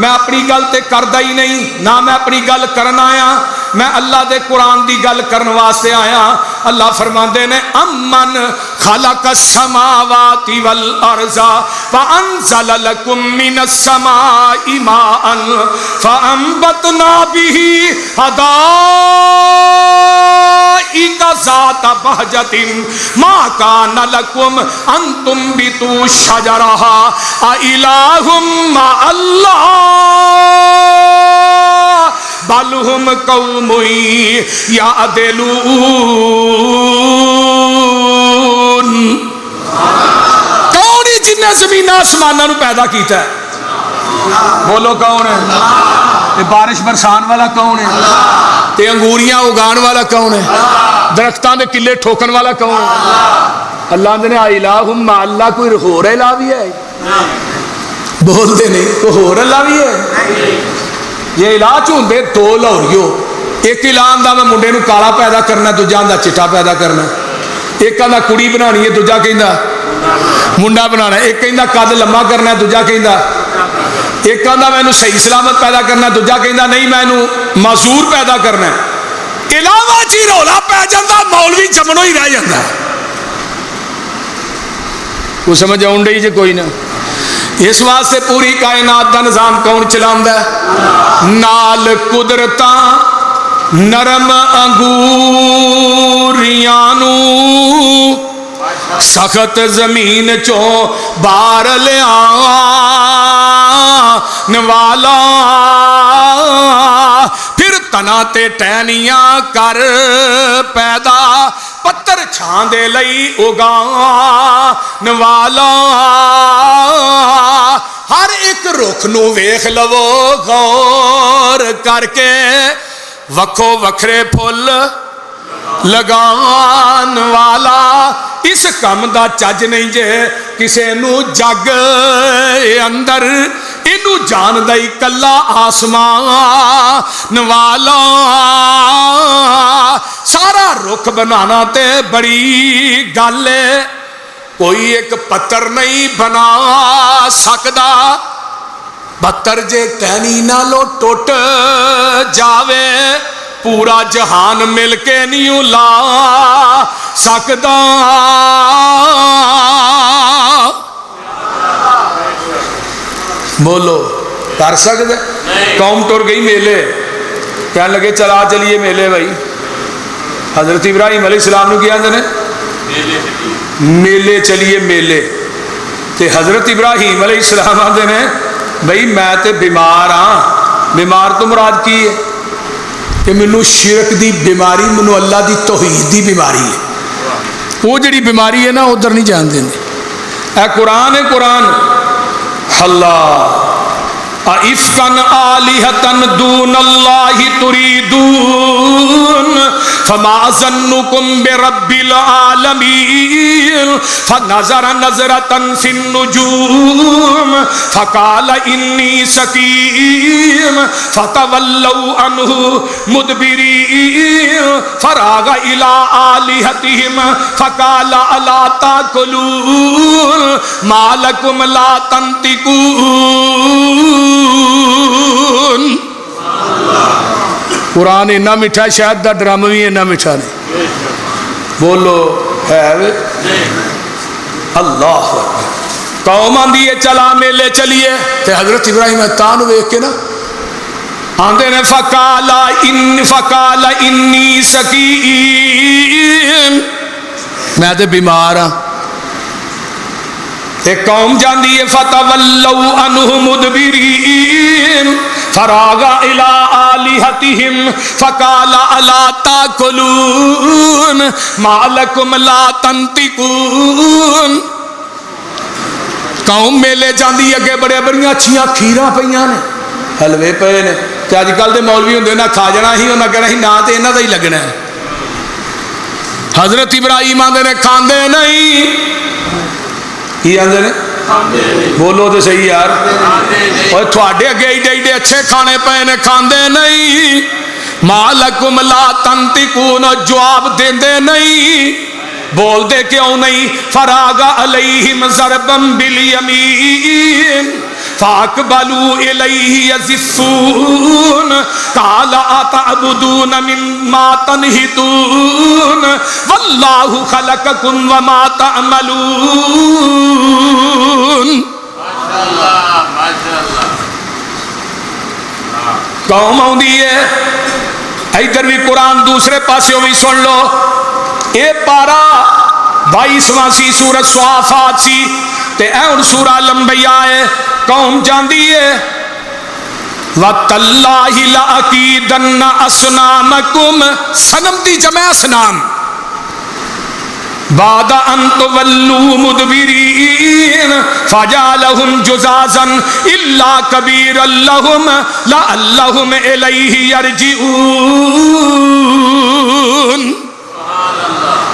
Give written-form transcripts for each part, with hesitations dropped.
میں اپنی گل تے کردا ہی نہیں، نہ میں اپنی گل کرنا آیا، میں اللہ دے قرآن دی گل کرن واسطے آیا۔ اللہ فرماندے نے امن خلق السماوات والارض فانزل لكم من السماء ماء فانبتنا به حدائق ذات بهجة ما كان لكم ان تنبتوا شجرها أإله مع الله بل هم قوم يعدلون۔ کون ہی جن نے زمین آسمانوں نو پیدا کیتا ہے؟ بولو کون ہے؟ تے بارش برسان والا کون ہے؟ تے انگوریاں اگان والا کون ہے؟ درختاں دے کلے ٹھوکن والا کون ہے؟ اللہ نے الہم مع اللہ، کوئی ہور الہ بھی ہے؟ بولتے نہیں، کوئی ہور اللہ بھی ہے؟ یہ الہ چوندے دو لاہوریو، ایک الہ آندا میں منڈے نو کالا پیدا کرنا، دوجا آندا چٹا پیدا کرنا، ایک آندا کڑی بنانی ہے، دوجا کہندا منڈا بنانا، ایک کہندا قد لمبا کرنا، دوجا کہندا، ایک آندا مینوں صحیح سلامت پیدا کرنا، دوجا کہندا نہیں مینوں معذور پیدا کرنا۔ علاوہ جی رولا پی جاندا، مولوی جمنوں ہی رہ جاندا۔ کو سمجھ آؤں ڈی جے کوئی نہ؟ اس واسطے پوری کائنات دا نظام کون چلاوندا ہے؟ نال قدرتاں نرم انگوریاں نو سخت زمین چوں بار لیان والا، پھر تنا تے ٹہنیاں کر پیدا پتر چھان دے لئی اگان والا۔ ہر ایک رخ نو ویکھ لو غور کر کے، وکھو وکھرے پھل لگان والا۔ اس کم دا چج نہیں جے کسے نو جگ اندر، اینو جان دئی کلا آسمان والا۔ سارا رخ بنانا تے بڑی گل ہے، کوئی ایک پتھر نہیں بنا سکدا، پتھر جے ٹہنی نالو ٹوٹ جاوے پورا جہان مل کے نہیں لا سکدا۔ بولو کر سکتے؟ قوم ٹر گئی میلے، کہنے لگے چلا چلیے میلے بھائی۔ حضرت ابراہیم علیہ السلام نے کیا نے میلے چلیے میلے، تے حضرت ابراہیم علیہ السلام آتے ہیں بھائی میں تے بیمار ہاں۔ بیمار تو مراد کی ہے کہ مینوں شرک دی بیماری، مینوں اللہ دی توحید دی بیماری ہے، وہ جڑی بیماری ہے نا ادھر نہیں جان دیں۔ اے قرآن ہے قرآن۔ اللہ ائفکن آلہۃ دون اللہ تریدون فما ظنکم برب العالمین فنظر نظرۃ فی النجوم فقال انی سقیم فتولوا عنہ مدبرین فراغ الی آلہتہم فقال الا تاکلون ما لکم لا تنطقون۔ قرآن اتنا میٹھا، شاید دا ڈرامہ بھی اتنا میٹھا نہیں۔ بولو ہے اللہ۔ قوم آندھی ہے چلا میلے چلیے، تے حضرت ابراہیم تان ویکھ کے نا آندے نے فقال انی سقیم، میں تے بیمار ہاں۔ ایک قوم جاندی ہے فتولوا عنہ مدبرین فراغ الی آلہتہم فقال الا تاکلون ما لکم لا تنطقون۔ قوم میلے جاندی اگے بڑے بڑیاں اچھیاں کھیراں پیاں نے، حلوے پے نے، تے اج کل دے مولوی ہوندے نا کھا جانا ہی، انہاں کہنا ہی نا تے انہاں دا ہی لگنا ہے۔ حضرت ابراہیم آندے نے کھاندے نہیں، کی آندے نے؟ بولو تو صحیح یار، اور تھوڑے اگے ایڈے ایڈے اچھے کھانے پے نے کھاندے نہیں۔ ما لکم لا تنطقون، جواب دیندے نہیں، بول دے کیوں نہیں؟ فراغ علیہم ضربا بالیمین فاقبلوا الیہ یزفون قال اتعبدون مما تنحتون واللہ خلقکم وما تعملون. قوم آؤندی ہے ادھر بھی قرآن دوسرے پاسوں بھی سن لو. اے پارا 22واں سی سورۃ صافات سی تے اے ہن سورہ الانبیاء ہے. قوم جاندی ہے وَتَاللَّهِ لَأَكِيدَنَّ أَصْنَامَكُمْ صنم دی جمع اصنام بعد ان تولوا مدبرین فجعلهم جزازا الا کبیرا لهم لعلهم الیہ یرجعون.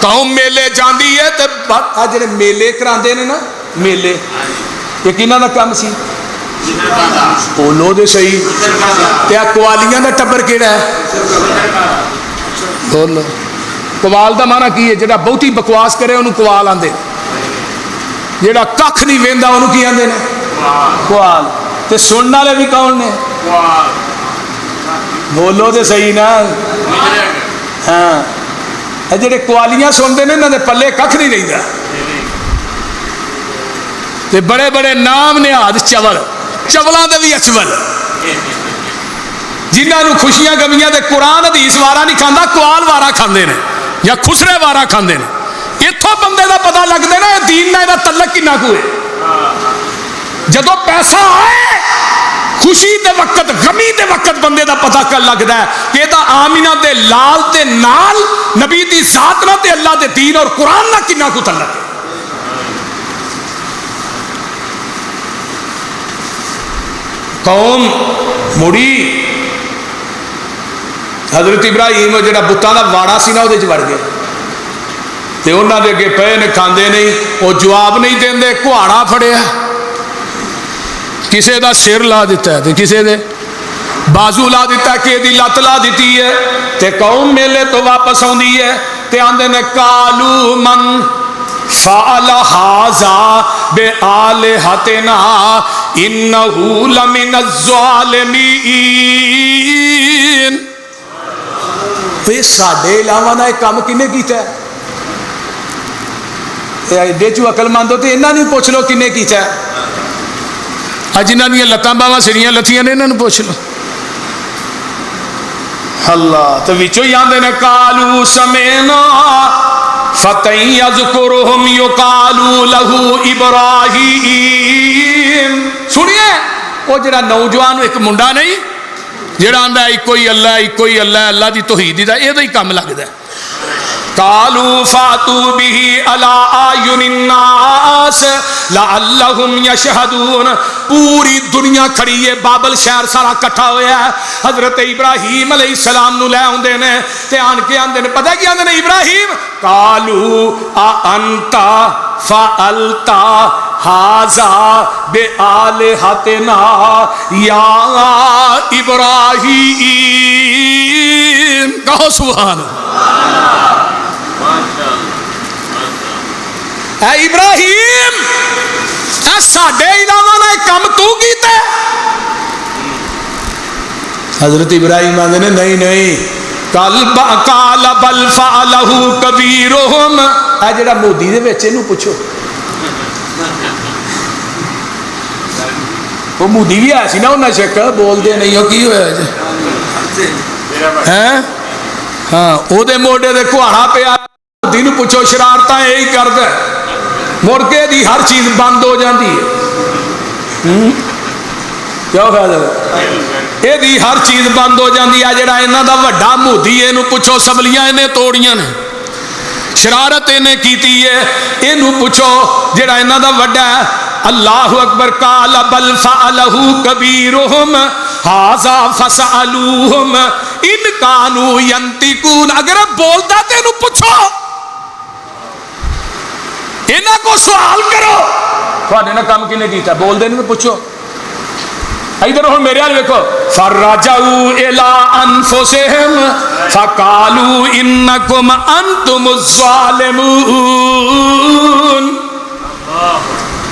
قوم میلے جاندی ہے تے جڑے میلے کراندے نے نا میلے یہ کنہاں دا کام سی بولو دے صحیح تے قوالیاں دا ٹبر کیڑا ہے بولو. قوال دا معنی کی ہے جڑا بہتی بکواس کرے انہوں قوال آندے جڑا ککھ نہیں ویندا انہوں کی آندے نے قوال. تے سنن والے بھی کون نے بولو تے صحیح نا ہاں جڑے قوالیاں سنتے ہیں انہوں نے پلے ککھ نہیں رہتا. تے بڑے بڑے نام نہاد چول چولاں دے بھی اچول جنہوں خوشیاں گمیاں دے قرآن حدیث وارا نہیں کھانا قوال وارا کھاندے نے یا خسرے وارا کھاندے نے. اتوں بندے دا پتہ لگتا ہے نا دین نال دا تعلق کنا کو ہے. جدو پیسہ آئے خوشی دے وقت غمی دے وقت بندے دا پتہ کر لگتا ہے کہ دا آمینہ دے لال تے نال نبی دی ذات نہ تے اللہ دے دین اور قرآن نہ کنا کو تعلق ہے. قوم مڑی حضرت ابراہیم جڑا بتاں دا واڑا سی نا وہ وڑ گئے تے انہاں دے اگے پے نے کھاندے نہیں وہ جواب نہیں دیندے کہاڑا پھڑیا کسے دا سر لا دیتا ہے تے کسے دے بازو لا دیتا ہے کہ دی لت لا دیتی ہے. تے قوم میلے تو واپس آندی ہے تے آندے نے قالو من فعل هذا بآلهتنا انه لمن الظالمین. ساڈے علاوہ نہ کام کنے کیتا ہے ایڈے چو عقل مند ہو تو انہاں نہیں پوچھ لو کنے کیتا ہے. جنہاں دیاں لتاں باواں سڑیاں لتھیاں نے انہاں نوں پوچھ لو. اللہ تو وچوں ہی آندے نے قالو سمینا فتى یذکرہم یقالو لہو ابراہیم. سنیے وہ جڑا نوجوان ایک منڈا نہیں جڑا آندا ہے کوئی اللہ اللہ دی توحید دا اے دا ہی کم لگدا ہے. قالوا فاتوا به على اعین الناس لعلهم یشهدون. پوری دنیا کھڑی ہے بابل شہر سارا کٹھا ہوا ہے حضرت ابراہیم علیہ السلام نو لے آندے نے تے آن کے آندے نے پتہ کی آندے نے ابراہیم قالوا انت فعلت هذا بآلهتنا یا ابراہیم. کہو سبحان اے ابراہیم اے ساڈے علاوہ نہ کم تو کیتا. حضرت ابراہیم آندے نے نہیں قال بل فعلہ کبیرہم. اے جڑا مودی دے وچ اینو پوچھو وہ مودی بھی آیا سی نا انہیں شک بول دے نہیں ہو کی ہوا جی ہاں وہ موڈے دے کہاڑا پیا مودی نو پوچھو شرارتاں یہی کردا ہے مڑ کے دی ہر چیز بند ہو جاندی ہے. کیا فائدہ یہ دی ہر چیز بند ہو جاندی ہے. جڑا انہاں دا وڈا مودی اینو پوچھو سبلیاں انہیں توڑیاں نے شرارت انہیں کیتی ہے اینو پوچھو جڑا انہاں دا وڈا ہے. اللہ اکبر. قال بل فعلہ کبیرہم ھذا فسألوہم ان کانوا ینطقون. اگر بولدا تے اینو پوچھو انہاں کو سوال کرو تھوڑے نہ کام کنے کیتا بول دے نہیں پوچھو. ادھر ہن میرے حال دیکھو فرجعوا الی انفسہم فقالوا انکم انتم الظالمون.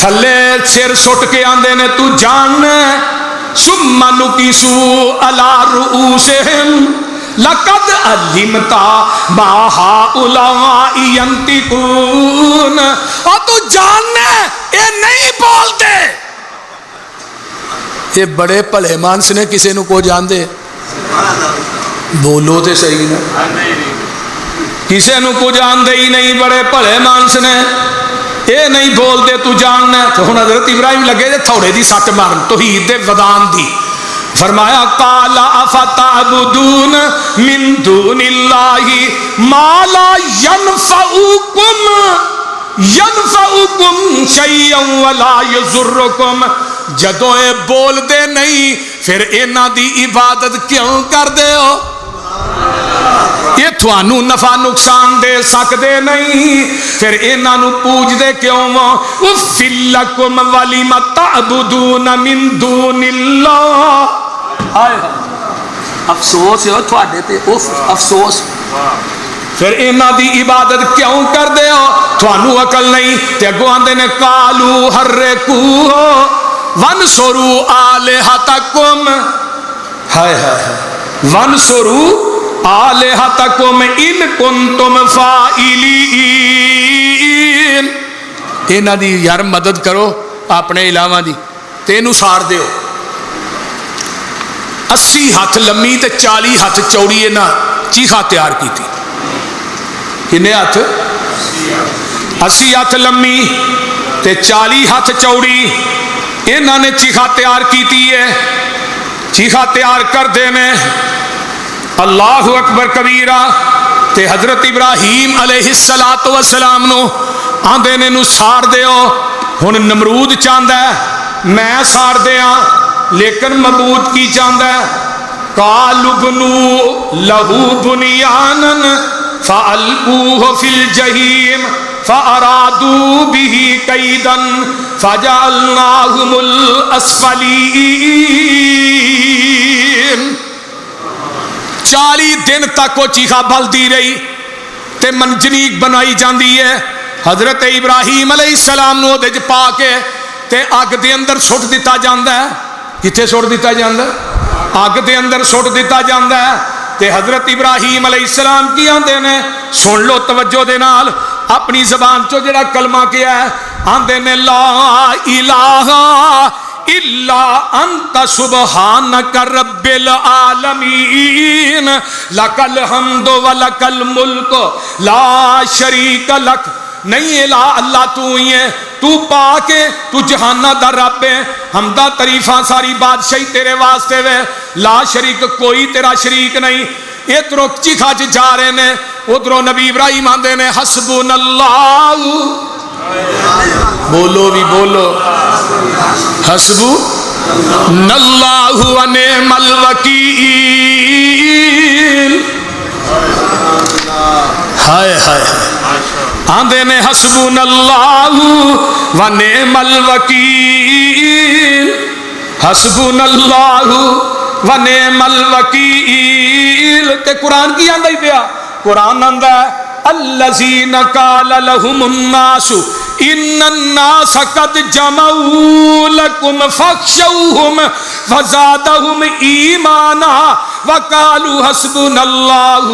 تھلے سر سٹ کے آندے نے تو جان ثم نکسو علی رؤوسہم لقد علمت ما ہؤلاء ینطقون، اور تو جاننا یہ نہیں بولتے، یہ بڑے بھلے مانس نے کسی نو کو جان دے بولو تے صحیح نا، کسی نو کو جان دے ہی نہیں، بڑے بھلے مانس نے یہ نہیں بولتے تو جاننا۔ تو ہن حضرت ابراہیم لگے دے تھوڑے دی سٹ مارن توحید دے ودان دی، فرمایا قال افتعبدون من دون اللہ ما لا ينفعكم شيئا ولا يضركم، جدوں اے بول دے نہیں پھر انہاں دی عبادت کیوں کر دے ہو؟ یہ تھانو نفع نقصان دے سکدے نہیں پھر انہاں نو پوج دے کیوں ہو؟ اُفِّل لَكُمْ وَلِمَ تَعْبُدُونَ مِن دُونِ اللَّهِ، افسوس ہے تھوڑے تے افسوس، پھر انہاں دی عبادت کیوں کر دے ہو؟ تھانو عقل نہیں تے اگوں آندے نے قالوا حرقوہ وانصروا آلہتکم، ہائے ہائے وانصروا آلہتکم ان کنتم فاعلین، انہاں دی یار مدد کرو اپنے الہاں دی تے اینوں ساڑ دیو۔ 80 ہاتھ لمبی تے 40 ہاتھ چوڑی انہاں چیخا تیار کی تھی، کنے ہاتھ؟ 80 ہاتھ لمبی تے 40 ہاتھ چوڑی انہاں نے چیخا تیار کی تھی ہے، چیخا تیار کر دینے اللہ اکبر کبیرہ تے حضرت ابراہیم علیہ السلام نو آندے نے نو ساڑ دیو۔ ہن نمرود چاندہ ہے میں ساڑ دیاں لیکن مبود کی چاندہ ہے قالوا بنوا لہو بنیانا فألقوہ فی الجحیم فأرادوا به کیدا فجعلناہم الاسفلین۔ 40 دن تک وہ چیخا بلدی رہی تے منجنیق بنائی جاندی ہے۔ حضرت ابراہیم علیہ السلام نو دے پا کے تے اگ دے اندر سٹ دیتا جاندہ ہے، کتھے سٹ دیتا جاندہ ہے؟ اگ دے اندر سٹ دیتا جاندہ ہے تے حضرت ابراہیم علیہ السلام کی آندے نے سن لو توجہ دے نال اپنی زبان چو جڑا کلمہ کیا ہے، آندے نے لا الہ الا انت سبحانک رب العالمین لک الحمد ولک الملک لا شریک لک، نہیں الہ اللہ تو ہی ہے، تو پاک ہے، تو جہانہ دا رب ہے، حمدہ تعریفاں ساری بادشاہی تیرے واسطے وے، لا شریک کوئی تیرا شریک نہیں۔ ادھروں چیخا چ جا رہے نے، ادھروں نبی ابراہیم آندے نے حسبنا اللہ، بولو بھی بولو حسبنا اللہ ونعم الوکیل، ہائے ہائے آندے نے حسبنا اللہ ونعم الوکیل، حسبنا اللہ ونعم الوکیل۔ تے قرآن کی آندہ ہی پیا، قرآن آندہ ہے الذین قال لهم الناس ان الناس قد جمعوا لكم فاخشوهم فزادهم ایمانا وقالوا حسبنا اللہ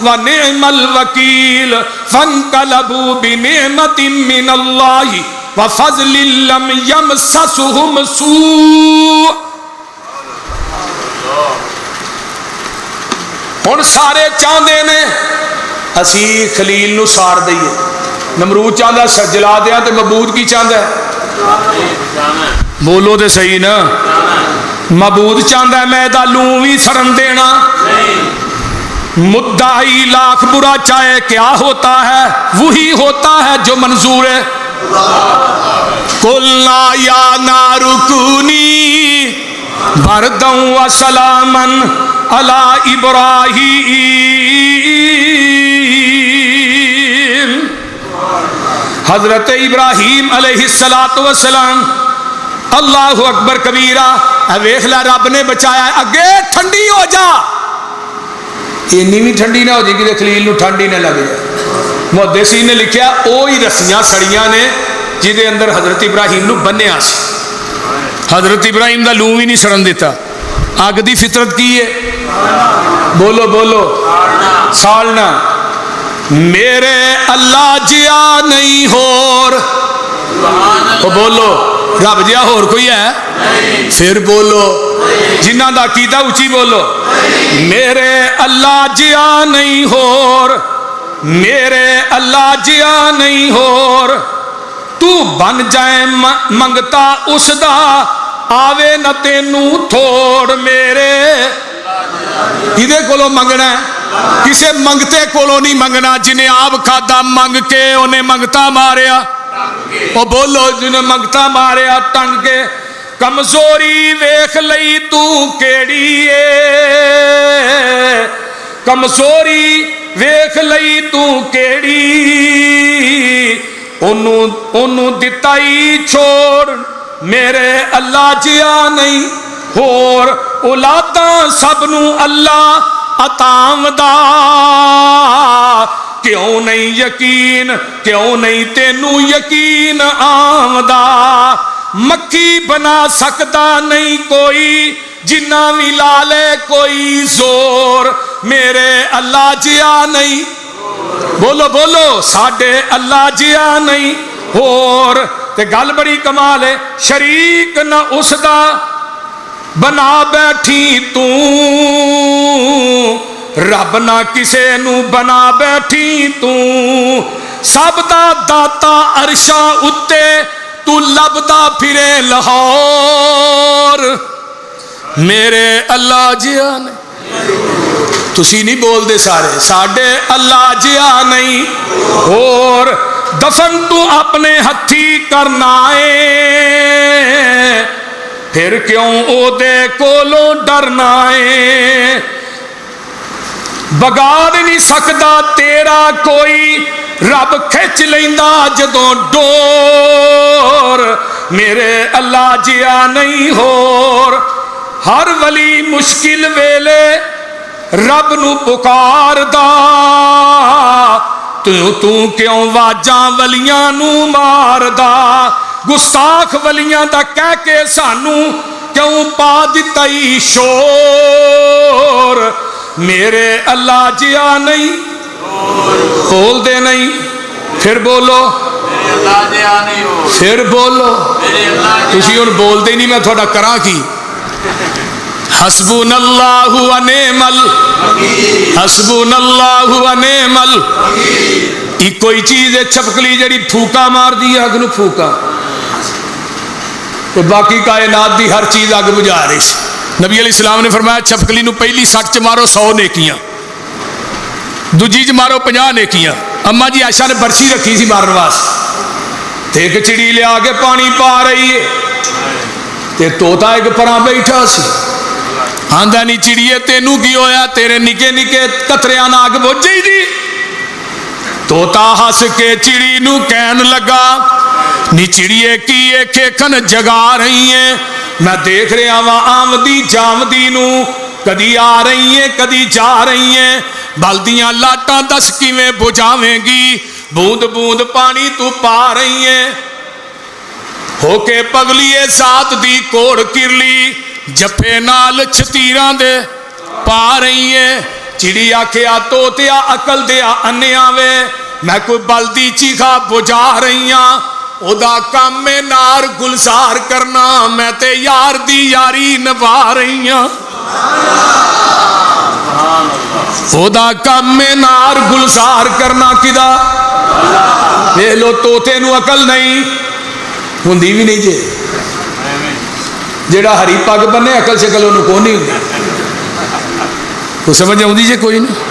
ونعم الوکیل فانقلبوا بنعمة من اللہ وفضل لم یمسسهم سوء۔ ہن سارے چاہندے نے اسی خلیل نو ساڑ دئیے، نمرود چاہتا ہے جلا دیا تے مبود کی چاہتا ہے؟ بولو دے صحیح نا، مبود چاہتا ہے میں دا لوی سرن دینا، مدعی لاکھ برا چاہے کیا ہوتا ہے وہی ہوتا ہے جو منظور ہے۔ قلنا یا نار کونی بردا و سلاما علی ابراہیم، حضرت ابراہیم علیہ السلام، اللہ اکبر کبیرہ، ویکھ لے رب نے بچایا اگے ٹھنڈی ہو جا، اینی بھی ٹھنڈی نہ ہو جائے کہ خلیل نو ٹھنڈی نہ لگے۔ محدثین نے لکھیا اوہی رسیاں سڑیاں نے جہدے اندر حضرت ابراہیم نو بنیا سی. حضرت ابراہیم دا لوں بھی نہیں سڑن دیتا. اگ دی فطرت کی ہے؟ بولو بولو سالنا. میرے اللہ جیا نہیں ہور. بولو رب جیا ہور کوئی ہے؟ پھر بولو جنہ دا عقیدہ اچھی بولو. میرے اللہ جیا نہیں ہور. میرے اللہ جیا نہیں ہور. تو بن جائے منگتا اس دا آوے نہ تینوں تھوڑ. میرے کدے کولو منگنا ہے؟ کسے منگتے کولو نہیں منگنا. جنہیں آپ کھادا منگ کے انہیں منگتا ماریا. او بولو جنہیں منگتا ماریا ٹنگ کے. کمزوری ویکھ لئی تو کیڑی ہے. کمزوری ویکھ لئی تو کیڑی. انہوں دتا ہی چھوڑ. میرے اللہ جیا نہیں ہور. اولاداں سب نو اللہ عطاوندا. کیوں نہیں یقین کیوں نہیں تینوں یقین آمدا. مکھی بنا سکتا نہیں کوئی جنہ بھی لا لے کوئی زور. میرے اللہ جیا نہیں. بولو بولو ساڈے اللہ جیا نہیں ہور. تے گل بڑی کمال ہے. شریک نہ اس دا بنا بیٹھی تو. رب نہ کسے نو بنا بیٹھی تو. سب دا داتا عرشاں اتے تو لبدا پھرے لاہور. میرے اللہ جیا نہیں. تسی نہیں بول دے سارے. ساڈے اللہ جیا نہیں اور. دفن تو اپنے ہتھی کرنا ہے. پھر کیوں او دے کولوں ڈرنا ہے. بگاڑ نہیں سکتا تیرا کوئی. رب کھچ لیندا جدوں ڈور. میرے اللہ جیا نہیں ہور. ہر ولی مشکل ویلے رب نو پکاردا. تو کیوں واجاں ولیاں نو ماردا. گستاخ ولیاں دا کہہ کے سانو کیوں پا دتا ہی شور. میرے اللہ جیا نہیں بول دے نہیں. پھر بولو پھر بولو. تسی ہن بول دے نہیں میں تھوڑا کراں کی. حسبنا اللہ و نعم الوکیل. حسبنا اللہ و نعم الوکیل. ایک کوئی چیز ہے چھپکلی جڑی پھوکا مار دی اگ نو پھوکا تو باقی کائنات دی ہر چیز اگ بجھا رہی سی. نبی علیہ السلام نے فرمایا چھپکلی نو پہلی سٹ چ مارو 100 نیکیاں. دوجی چ مارو 50 نیکیاں. اما جی عائشہ نے برچی رکھی سی مارن واسطے. تے ایک چڑی لیا کے پانی پا رہی ہے تے طوطا ایک پراں بیٹھا سی. آندا نہیں چڑیے تینوں کی ہویا تیرے نکے نکے قطریاں نال اگ بجھ گئی دی. طوطا ہس کے چڑی نو کہن لگا نی چڑیے کی کھیکن جگا رہی ہیں. میں دیکھ رہا وا آمدی جامدی نو کدی آ رہی ہیں کدی جا رہی ہیں. بلدیاں لاٹاں دس کیویں بجھاویں گی. بوند بوند پانی تو پا رہی ہیں. ہو کے پگلیے ذات دی کوڑ کرلی جفے نال چھتیراں دے پا رہی ہیں. چڑی آکھیا طوطیا عقل دیا انیا وے. میں کوئی بلدی چیخا بجھا رہی ہاں. او دا کام میں نار گلزار کرنا. میں تے یار دی یاری نبھا رہی ہاں. او دا کام میں نار گلزار کرنا. کدا ویکھ لو طوطے نو عقل نہیں ہوندی بھی نہیں جے. جیڑا ہری پگ بنے عقل شکل انہوں کو نہیں ہوندی. کو سمجھ آؤندی جے کوئی نہیں.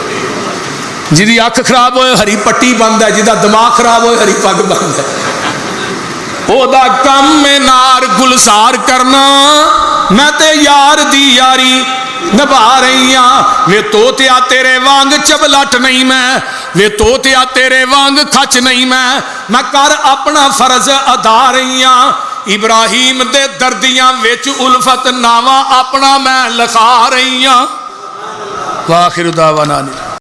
جی اکھ خراب ہوئے ہری پٹی بند ہے. جہاں دماغ خراب ہوئے ہری پگ بند ہے. او دا کم میں نار گلزار کرنا. میں تے یار دی یاری نبھا رہی ہاں. وے طوطیا تیرے وانگ چبلٹ نہیں میں. وے طوطیا تیرے وانگ کھچ نہیں میں کر اپنا فرض ادا رہی ہاں. ابراہیم دے دردیاں وچ الفت ناواں اپنا میں لکھا رہی ہاں. واخر دعوانا